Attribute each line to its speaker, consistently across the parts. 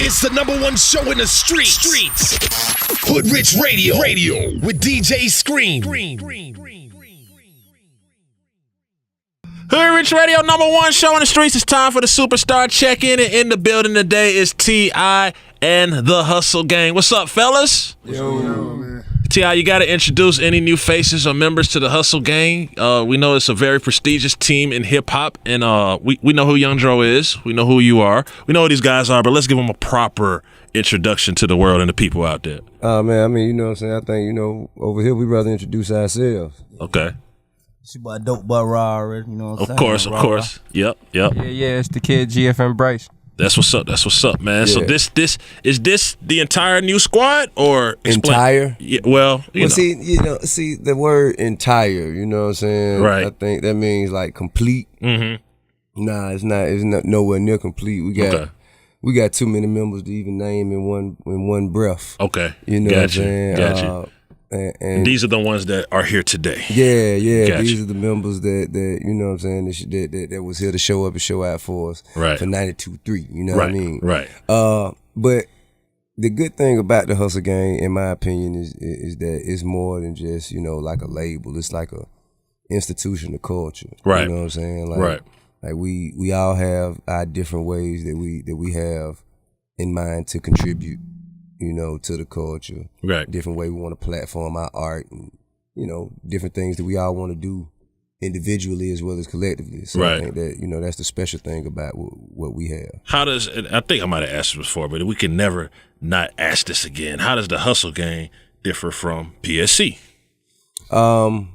Speaker 1: It's the #1 show in the streets. Hood Rich Radio with DJ Scream.
Speaker 2: Hood Rich Radio, #1 show in the streets. It's time for the Superstar Check-In. And in the building today is T.I. and the Hustle Gang. What's up, fellas?
Speaker 3: Yo, man.
Speaker 2: T.I., you got to introduce any new faces or members to the Hustle Gang. We know it's a very prestigious team in hip-hop, and we know who Young Dro is. We know who you are. We know who these guys are, but let's give them a proper introduction to the world and the people out there.
Speaker 3: Man, I mean, you know what I'm saying? I think, over here we rather introduce ourselves.
Speaker 2: Okay.
Speaker 4: It's your boy Dope Boy Raw already, you know what I'm saying?
Speaker 2: Of course. Yep.
Speaker 5: Yeah, it's the kid GFM Bryce.
Speaker 2: That's what's up, man.
Speaker 3: Yeah.
Speaker 2: So this is this the entire new squad or
Speaker 3: entire?
Speaker 2: Yeah, well, you know.
Speaker 3: See the word entire, you know what I'm saying?
Speaker 2: Right.
Speaker 3: I think that means like complete.
Speaker 2: Mm-hmm.
Speaker 3: Nah, it's not nowhere near complete. We got too many members to even name in one breath.
Speaker 2: Okay.
Speaker 3: You know what I'm saying?
Speaker 2: Got you. And these are the ones that are here today.
Speaker 3: Yeah.
Speaker 2: Gotcha.
Speaker 3: These are the members that you know what I'm saying, that was here to show up and show out for us.
Speaker 2: Right.
Speaker 3: For 92.3, you know what I mean?
Speaker 2: Right.
Speaker 3: But the good thing about the Hustle Gang, in my opinion, is that it's more than just, like a label. It's like a institution of culture.
Speaker 2: Right.
Speaker 3: You know what I'm saying?
Speaker 2: Right.
Speaker 3: Like we all have our different ways that we have in mind to contribute, to the culture.
Speaker 2: Right.
Speaker 3: Different way we want to platform our art and, different things that we all want to do individually as well as collectively. So
Speaker 2: right.
Speaker 3: I think that, that's the special thing about what we have.
Speaker 2: I think I might have asked this before, but we can never not ask this again. How does the Hustle Gang differ from PSC?
Speaker 3: Well,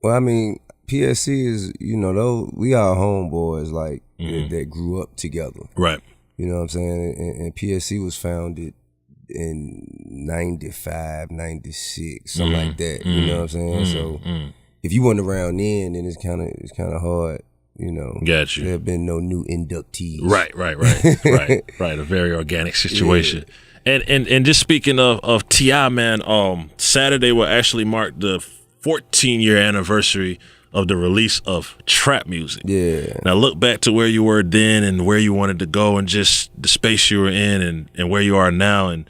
Speaker 3: I mean, PSC is, though we are homeboys like that grew up together.
Speaker 2: Right.
Speaker 3: You know what I'm saying? And PSC was founded in 95, 96, something like that. You know what I'm saying? So if you weren't around then it's kind of hard,
Speaker 2: Got you.
Speaker 3: There have been no new inductees.
Speaker 2: Right. Right. A very organic situation. Yeah. And just speaking of T.I., man, Saturday will actually mark the 14-year anniversary of the release of trap music.
Speaker 3: Yeah.
Speaker 2: Now look back to where you were then and where you wanted to go and just the space you were in and where you are now, and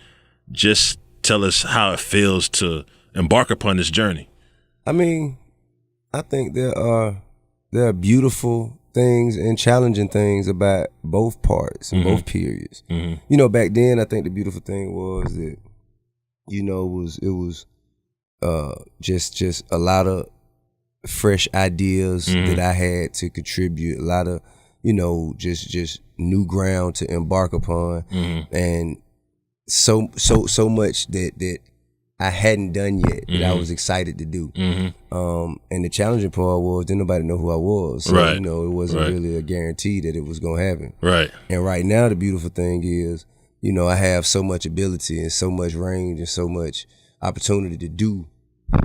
Speaker 2: just tell us how it feels to embark upon this journey. I
Speaker 3: mean, I think there are beautiful things and challenging things about both parts and both periods. Mm-hmm. Back then I think the beautiful thing was that, it was just a lot of fresh ideas that I had to contribute, a lot of, just new ground to embark upon, and so much that I hadn't done yet that I was excited to do. And the challenging part was didn't nobody know who I was. So,
Speaker 2: right.
Speaker 3: It wasn't really a guarantee that it was gonna happen.
Speaker 2: Right.
Speaker 3: And right now the beautiful thing is, I have so much ability and so much range and so much opportunity to do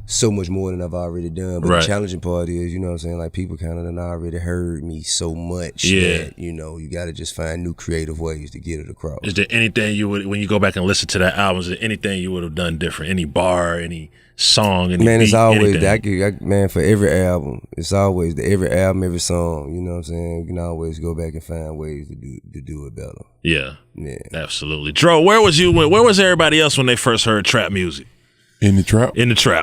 Speaker 3: so much more than I've already done. But the challenging part is, what I'm saying, like people kind of done already heard me so much that, you got to just find new creative ways to get it across.
Speaker 2: Is there anything you would, when you go back and listen to that album, is there anything you would have done different? Any bar, any song, any
Speaker 3: Man,
Speaker 2: beat,
Speaker 3: it's always
Speaker 2: anything?
Speaker 3: Man, for every album, it's always every album, every song, you know what I'm saying? You can always go back and find ways to do it better.
Speaker 2: Yeah. Absolutely. Dro, where was everybody else when they first heard trap music?
Speaker 6: In the trap,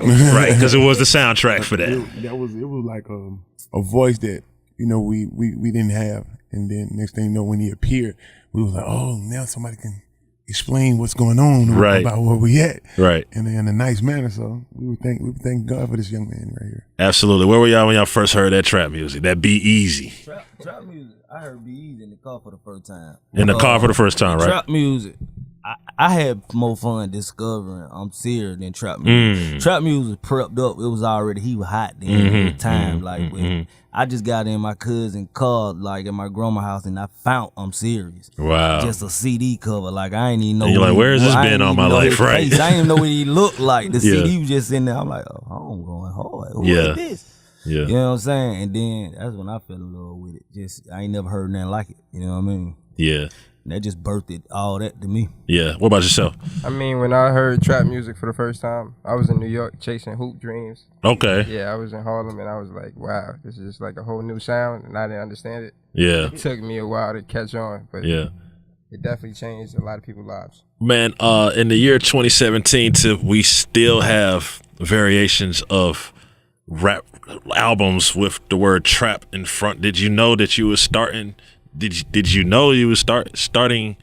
Speaker 2: right? Because it was the soundtrack for that.
Speaker 6: It was like a voice that we didn't have, and then next thing you know, when he appeared, we was like, oh, now somebody can explain what's going on about where we at,
Speaker 2: right?
Speaker 6: And in a nice manner. So we would thank God for this young man right here.
Speaker 2: Absolutely. Where were y'all when y'all first heard that trap music? That Be Easy.
Speaker 4: Trap music. I heard Be Easy in the car for the first time.
Speaker 2: In the car for the first time, right?
Speaker 4: Trap music. I had more fun discovering I'm serious than trap music. Trap music prepped up. It was already, he was hot then at the time. When I just got in my cousin's car, like at my grandma's house, and I found I'm serious.
Speaker 2: Wow.
Speaker 4: Just a CD cover. Like I ain't even know.
Speaker 2: And you're like, where has this been all my life, right?
Speaker 4: I didn't even know what he looked like. The CD was just in there. I'm like, oh, I'm going hard. Who is this?
Speaker 2: Yeah.
Speaker 4: You know what I'm saying? And then that's when I fell in love with it. Just I ain't never heard nothing like it. You know what I mean?
Speaker 2: Yeah.
Speaker 4: And that just birthed all that to me.
Speaker 2: Yeah. What about yourself?
Speaker 5: I mean, when I heard trap music for the first time, I was in New York chasing hoop dreams.
Speaker 2: Okay.
Speaker 5: Yeah, I was in Harlem, and I was like, wow, this is like a whole new sound, and I didn't understand it.
Speaker 2: Yeah.
Speaker 5: It took me a while to catch on, but it definitely changed a lot of people's lives.
Speaker 2: Man, in the year 2017, we still have variations of rap albums with the word trap in front. Did you know that you was starting? Did you know you was starting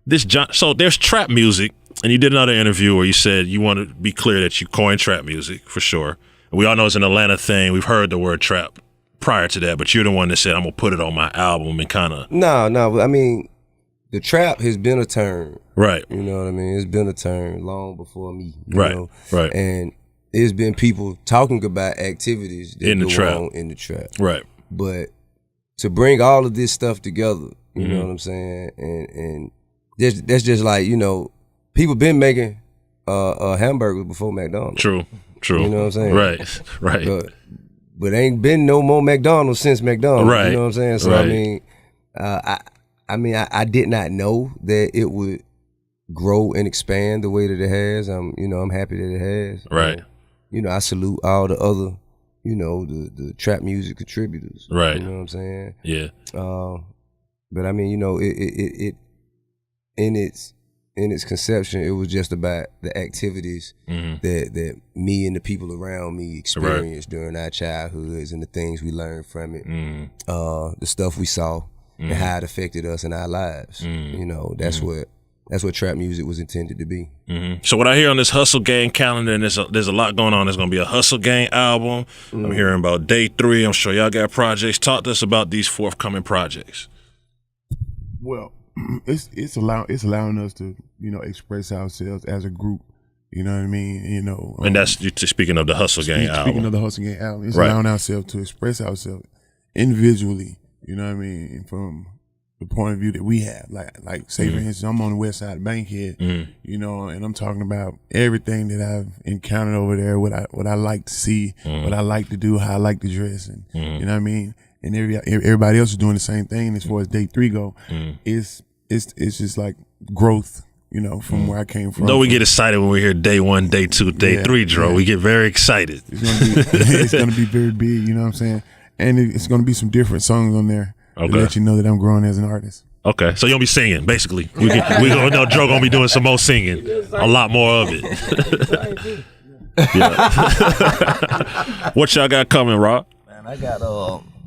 Speaker 2: this? So there's trap music, and you did another interview where you said you want to be clear that you coined trap music for sure. We all know it's an Atlanta thing. We've heard the word trap prior to that, but you're the one that said I'm gonna put it on my album and kind of.
Speaker 3: No. I mean, the trap has been a term,
Speaker 2: right?
Speaker 3: You know what I mean? It's been a term long before me,
Speaker 2: right?
Speaker 3: Know?
Speaker 2: Right.
Speaker 3: And it's been people talking about activities that go on in the trap,
Speaker 2: right?
Speaker 3: But to bring all of this stuff together, you know what I'm saying? And that's just like, you know, people been making hamburgers before McDonald's.
Speaker 2: True.
Speaker 3: You know what I'm saying?
Speaker 2: Right.
Speaker 3: But ain't been no more McDonald's since McDonald's.
Speaker 2: Right.
Speaker 3: You know what I'm saying? So right. I did not know that it would grow and expand the way that it has. I'm happy that it has.
Speaker 2: Right.
Speaker 3: You know, I salute all the other, you know, the trap music contributors.
Speaker 2: Right.
Speaker 3: You know what I'm saying?
Speaker 2: Yeah.
Speaker 3: But I mean, you know, it in its conception, it was just about the activities that me and the people around me experienced during our childhoods and the things we learned from it, the stuff we saw and how it affected us in our lives. You know, that's what trap music was intended to be.
Speaker 2: So what I hear on this Hustle Gang calendar, and there's a lot going on. There's going to be a Hustle Gang album. I'm hearing about Day 3. I'm sure y'all got projects. Talk to us about these forthcoming projects.
Speaker 6: Well, it's allowing us to, you know, express ourselves as a group. You know what I mean? You know,
Speaker 2: and that's speaking of the Hustle Gang album.
Speaker 6: Speaking of the Hustle Gang album, it's
Speaker 2: right.
Speaker 6: allowing ourselves to express ourselves individually. You know what I mean? From the point of view that we have, like say for instance, I'm on the west side of Bankhead, you know, and I'm talking about everything that I've encountered over there, what I like to see, what I like to do, how I like to dress, and you know what I mean. And everybody else is doing the same thing as far as Day 3 go. It's just like growth, you know, from where I came from.
Speaker 2: No, we get excited when we hear Day 1, Day 2, Day 3, Dro. Yeah. We get very excited.
Speaker 6: It's gonna be very big, you know what I'm saying? And it's gonna be some different songs on there to let you know that I'm growing as an artist.
Speaker 2: Okay, so you'll be singing basically. We gonna know Dro gonna be doing some more singing, a lot more of it. What y'all got coming, Rob?
Speaker 4: Man, I got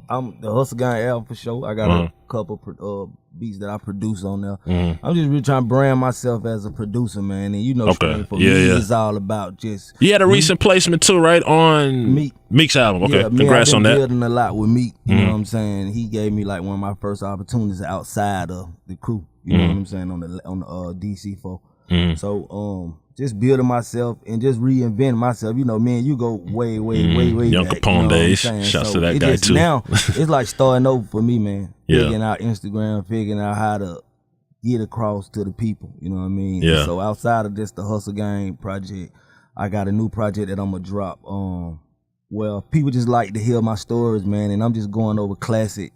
Speaker 4: I'm the Hustle Gang album for sure. I got a couple beats that I produce on there. I'm just really trying to brand myself as a producer, man. And you know, for me, it's all about just.
Speaker 2: You had a recent placement too, right, on Meek's album. Okay, congrats on that.
Speaker 4: I've been building a lot with Meek. You know what I'm saying? He gave me like one of my first opportunities outside of the crew. You know what I'm saying, on the DC4. So just building myself and just reinventing myself. You know, man, you go way
Speaker 2: Young
Speaker 4: back.
Speaker 2: Capone
Speaker 4: you know
Speaker 2: days. Shouts to that guy too.
Speaker 4: Now it's like starting over for me, man.
Speaker 2: Yeah.
Speaker 4: Figuring out Instagram, figuring out how to get across to the people. You know what I mean?
Speaker 2: Yeah.
Speaker 4: So outside of just the Hustle Gang project, I got a new project that I'm gonna drop. Well, people just like to hear my stories, man, and I'm just going over classic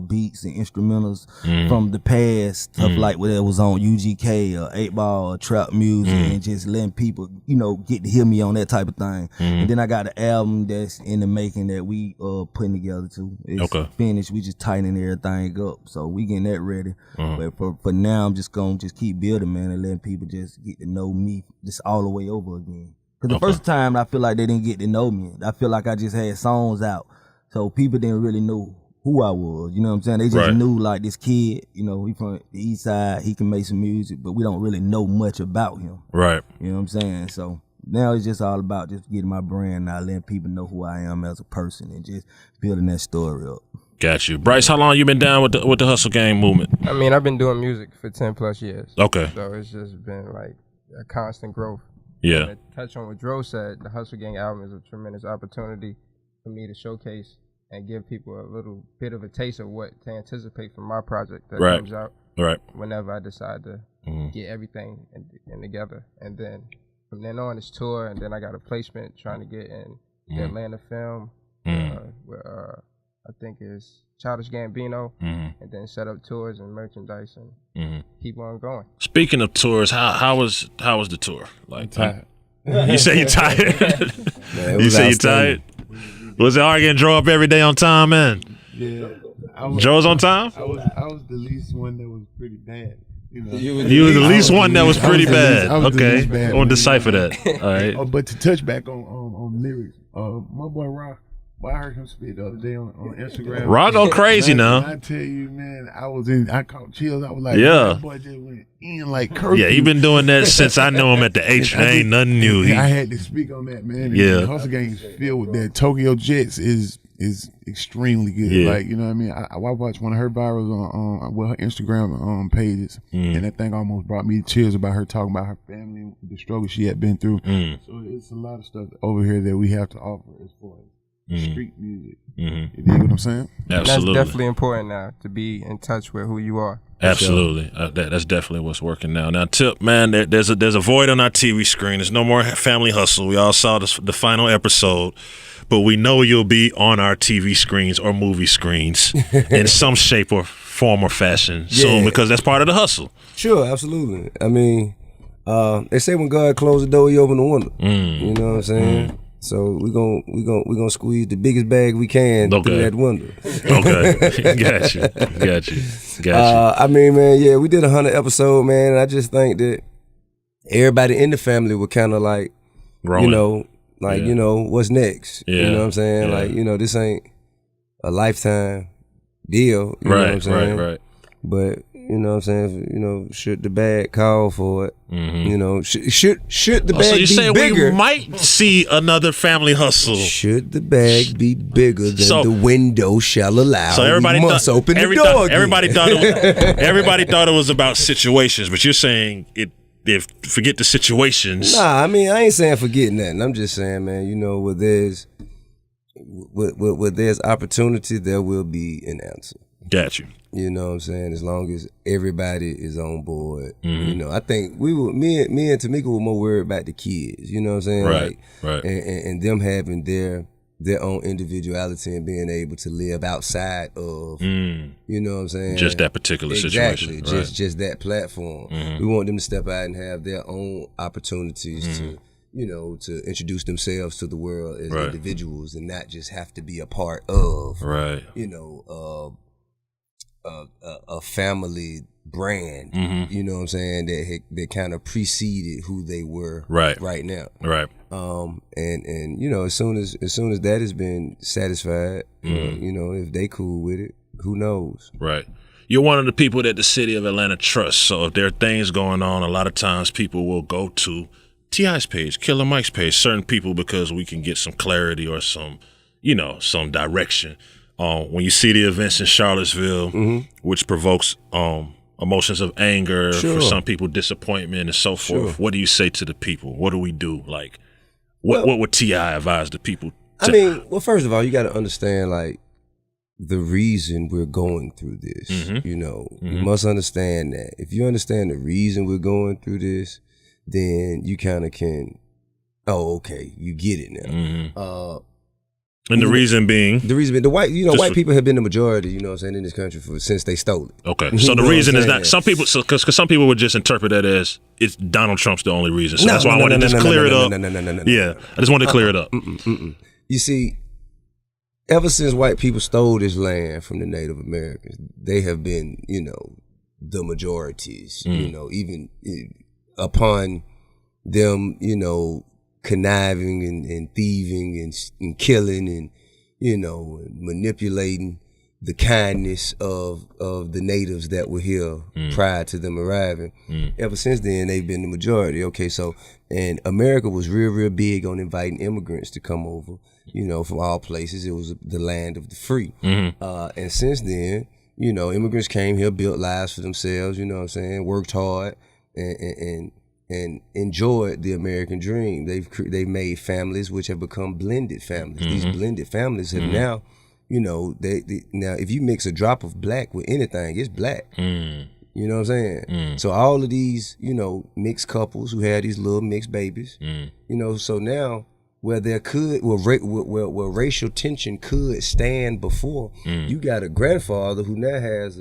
Speaker 4: beats and instrumentals from the past, stuff like whatever was on UGK or 8 Ball or trap music, and just letting people, you know, get to hear me on that type of thing. And then I got an album that's in the making that we putting together too. It's finished. We just tightening everything up, so we getting that ready. But for now, I'm just gonna keep building, man, and letting people just get to know me just all the way over again. Because the first time I feel like they didn't get to know me. I feel like I just had songs out, so people didn't really know who I was, you know what I'm saying? They just knew like this kid, you know, he from the east side, he can make some music, but we don't really know much about him.
Speaker 2: Right.
Speaker 4: You know what I'm saying? So now it's just all about just getting my brand now, letting people know who I am as a person and just building that story up.
Speaker 2: Got you. Bryce, how long you been down with the Hustle Gang movement?
Speaker 5: I mean, I've been doing music for 10 plus years.
Speaker 2: Okay.
Speaker 5: So it's just been like a constant growth.
Speaker 2: Yeah.
Speaker 5: And to touch on what Dro said, the Hustle Gang album is a tremendous opportunity for me to showcase and give people a little bit of a taste of what to anticipate from my project that comes out whenever I decide to get everything in together. And then from then on, it's tour, and then I got a placement trying to get in the Atlanta film, where I think is Childish Gambino, and then set up tours and merchandise and keep on going.
Speaker 2: Speaking of tours, how was the tour? Like, you say you're tired?
Speaker 3: Man,
Speaker 2: you say you're tired? Was it hard getting Dro up every day on time, man?
Speaker 6: Yeah.
Speaker 2: Joe's on time?
Speaker 6: I was the least one that was pretty bad.
Speaker 2: You was at least one that was pretty bad. Okay, I want to decipher that. All right.
Speaker 6: But to touch back on lyrics, my boy Rock. Well, I heard him speak the other day on Instagram.
Speaker 2: Rock go crazy now.
Speaker 6: I tell you, man, I caught chills. I was like,
Speaker 2: yeah,
Speaker 6: that boy just went in like curfew.
Speaker 2: Yeah, he been doing that since I know him at the H. Ain't nothing new.
Speaker 6: I had to speak on that, man.
Speaker 2: Yeah,
Speaker 6: the Hustle Gang is filled with that. Tokyo Jets is extremely good.
Speaker 2: Yeah.
Speaker 6: Like, you know what I mean? I watched one of her virals on her Instagram pages, and that thing almost brought me to tears about her talking about her family and the struggle she had been through. So it's a lot of stuff over here that we have to offer as far as street music. You dig what I'm saying?
Speaker 2: Absolutely.
Speaker 5: That's definitely important now to be in touch with who you are.
Speaker 2: Absolutely. That's definitely what's working now. Now, Tip, man, there's a void on our TV screen. There's no more Family Hustle. We all saw the final episode, but we know you'll be on our TV screens or movie screens in some shape or form or fashion soon, because that's part of the hustle.
Speaker 3: Sure, absolutely. I mean, they say when God closed the door, he opened the window. You know what I'm saying? So we gonna squeeze the biggest bag we can through that window.
Speaker 2: Okay, got you.
Speaker 3: I mean, man, yeah, we did 100 episode, man, and I just think that everybody in the family were kind of like,
Speaker 2: rolling.
Speaker 3: You know, what's next?
Speaker 2: Yeah.
Speaker 3: You know what I'm saying?
Speaker 2: Yeah.
Speaker 3: Like, you know, this ain't a lifetime deal. You know what I'm saying?
Speaker 2: Right.
Speaker 3: But you know what I'm saying? You know, should the bag call for it? You know, should the bag
Speaker 2: so you
Speaker 3: be
Speaker 2: saying
Speaker 3: bigger?
Speaker 2: we might see another Family Hustle?
Speaker 3: Should the bag be bigger than the window shall allow?
Speaker 2: So everybody
Speaker 3: must open the door again.
Speaker 2: Everybody thought it was about situations, but you're saying if forget the situations.
Speaker 3: Nah, I mean, I ain't saying forget nothing. I'm just saying, man, you know, where there's opportunity, there will be an answer.
Speaker 2: Got you.
Speaker 3: You know what I'm saying? As long as everybody is on board. You know, I think me and Tamika were more worried about the kids. You know what I'm saying?
Speaker 2: Right.
Speaker 3: And them having their own individuality and being able to live outside of, you know what I'm saying?
Speaker 2: Just that particular situation.
Speaker 3: Exactly. Just that platform. We want them to step out and have their own opportunities to, you know, to introduce themselves to the world as individuals and not just have to be a part of, you know, a family brand, you know what I'm saying, that kind of preceded who they were right now.
Speaker 2: Right.
Speaker 3: And you know, as soon as that has been satisfied, you know, if they cool with it, who knows?
Speaker 2: Right. You're one of the people that the city of Atlanta trusts. So if there are things going on, a lot of times people will go to T.I.'s page, Killer Mike's page, certain people, because we can get some clarity or some, you know, some direction. When you see the events in Charlottesville, which provokes emotions of anger, for some people disappointment and so forth, what do you say to the people? What do we do? Like, what would T.I. advise the people to?
Speaker 3: I mean, well, first of all, you got to understand, like, the reason we're going through this. You know, you must understand that. If you understand the reason we're going through this, then you kind of can, okay, you get it now.
Speaker 2: And the reason being
Speaker 3: the white people have been the majority, you know what I'm saying, in this country since they stole it.
Speaker 2: Okay, so the reason is not some people, because some people would just interpret that as it's Donald Trump's the only reason. So that's why I wanted to just clear it up. Yeah, I just wanted to clear it up.
Speaker 3: You see, ever since white people stole this land from the Native Americans, they have been, you know, the majorities. You know, even upon them, you know, conniving and thieving and killing and, you know, manipulating the kindness of the natives that were here prior to them arriving. Ever since then, they've been the majority. Okay, so, and America was real big on inviting immigrants to come over, you know, from all places. It was the land of the free. And since then, you know, immigrants came here, built lives for themselves, you know what I'm saying, worked hard and enjoyed the American dream. They've made families which have become blended families. These blended families have now, you know, they now if you mix a drop of black with anything, it's black. You know what I'm saying? So all of these, you know, mixed couples who had these little mixed babies, you know, so now where racial tension could stand before, you got a grandfather who now has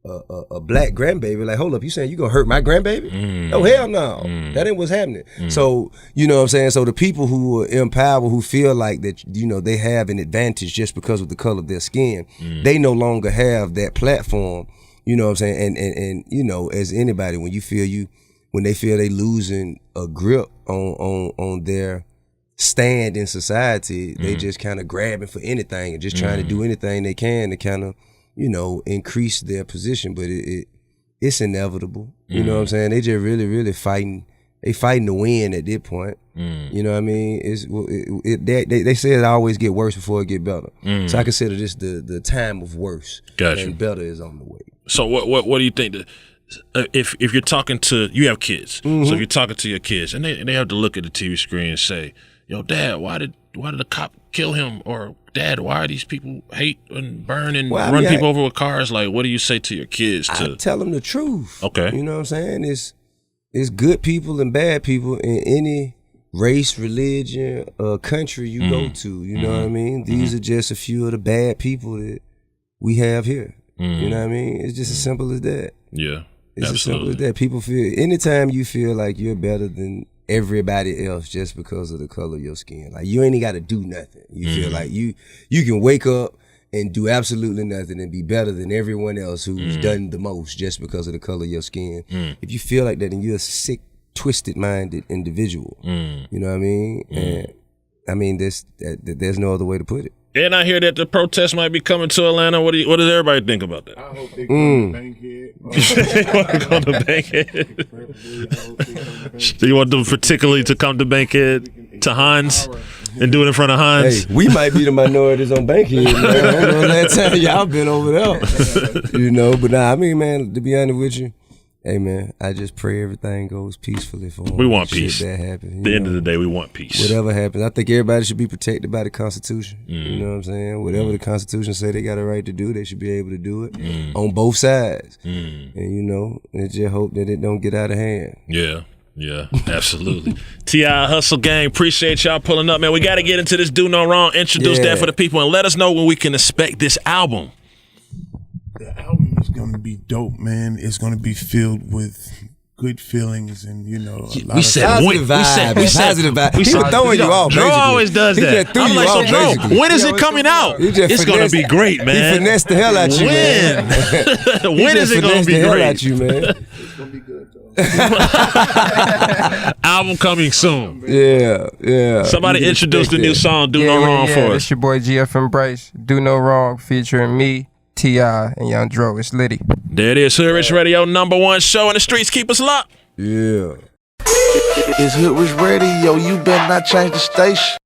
Speaker 3: a black grandbaby. Like, hold up, you saying you gonna hurt my grandbaby? Oh, hell no. That ain't what's happening. So, you know what I'm saying? So the people who are in power, who feel like that, you know, they have an advantage just because of the color of their skin, they no longer have that platform You know what I'm saying? And you know, as anybody, when they feel they losing a grip on their stand in society, they just kind of grabbing for anything and just trying to do anything they can to kind of, you know, increase their position. But it's inevitable. You know what I'm saying? They just really, really fighting. They fighting to win at this point. You know what I mean? They say it always get worse before it get better. So I consider this the time of worse.
Speaker 2: Gotcha.
Speaker 3: And better is on the way.
Speaker 2: So what do you think? If you're talking to, you have kids, so if you're talking to your kids and they have to look at the TV screen and say, "Yo, Dad, why did the cop kill him?" Or, "Dad, why are these people hate and burn and run people over with cars?" Like, what do you say to your kids? I
Speaker 3: tell them the truth.
Speaker 2: Okay.
Speaker 3: You know what I'm saying? It's good people and bad people in any race, religion, country you go to. You know what I mean? These are just a few of the bad people that we have here. You know what I mean? It's just as simple as that.
Speaker 2: Yeah.
Speaker 3: It's
Speaker 2: absolutely.
Speaker 3: as simple as that. People feel, anytime you feel like you're better than everybody else just because of the color of your skin, like you ain't got to do nothing. You feel like you can wake up and do absolutely nothing and be better than everyone else who's done the most just because of the color of your skin. If you feel like that, then you're a sick, twisted-minded individual. You know what I mean? And I mean, there's no other way to put it.
Speaker 2: And I hear that the protest might be coming to Atlanta. What does everybody think about that?
Speaker 6: I hope they go to Bankhead.
Speaker 2: You want to go to Bankhead? Do you want them particularly to come to Bankhead, to Hans, and do it in front of Hans?
Speaker 3: Hey, we might be the minorities on Bankhead, man. I don't know that time y'all been over there. You know, but nah, I mean, man, to be honest with you, hey, man, I just pray everything goes peacefully for them.
Speaker 2: We want peace.
Speaker 3: That happen.
Speaker 2: At the end of the day, we want peace.
Speaker 3: Whatever happens, I think everybody should be protected by the Constitution. You know what I'm saying? Whatever the Constitution say they got a right to do, they should be able to do it on both sides. And, you know, and just hope that it don't get out of hand.
Speaker 2: Yeah. Yeah, absolutely. T.I. Hustle Gang, appreciate y'all pulling up, man. We got to get into this Do No Wrong. Introduce that for the people and let us know when we can expect this album.
Speaker 6: The album is going to be dope, man. It's going to be filled with good feelings and, you know, a lot of
Speaker 3: positive vibes. He was throwing you off,
Speaker 2: Dro always does
Speaker 3: he
Speaker 2: that.
Speaker 3: Just threw
Speaker 2: I'm
Speaker 3: you
Speaker 2: like,
Speaker 3: off,
Speaker 2: so Dro,
Speaker 3: basically.
Speaker 2: when is it coming out? It's going to be great, man.
Speaker 3: He finessed the hell out you, man.
Speaker 2: When is it going to be great?
Speaker 3: Out you, man.
Speaker 6: It's going to be good, though.
Speaker 2: Album coming soon.
Speaker 3: Yeah.
Speaker 2: Somebody introduce the new song, Do No Wrong, for us.
Speaker 5: It's your boy GFM Bryce, Do No Wrong, featuring me, T.I. and Young Dro. It's Liddy.
Speaker 2: There it is, Hood Rich Radio, #1 show in the streets. Keep us locked.
Speaker 3: Yeah.
Speaker 7: It's Hood Rich Radio. You better not change the station.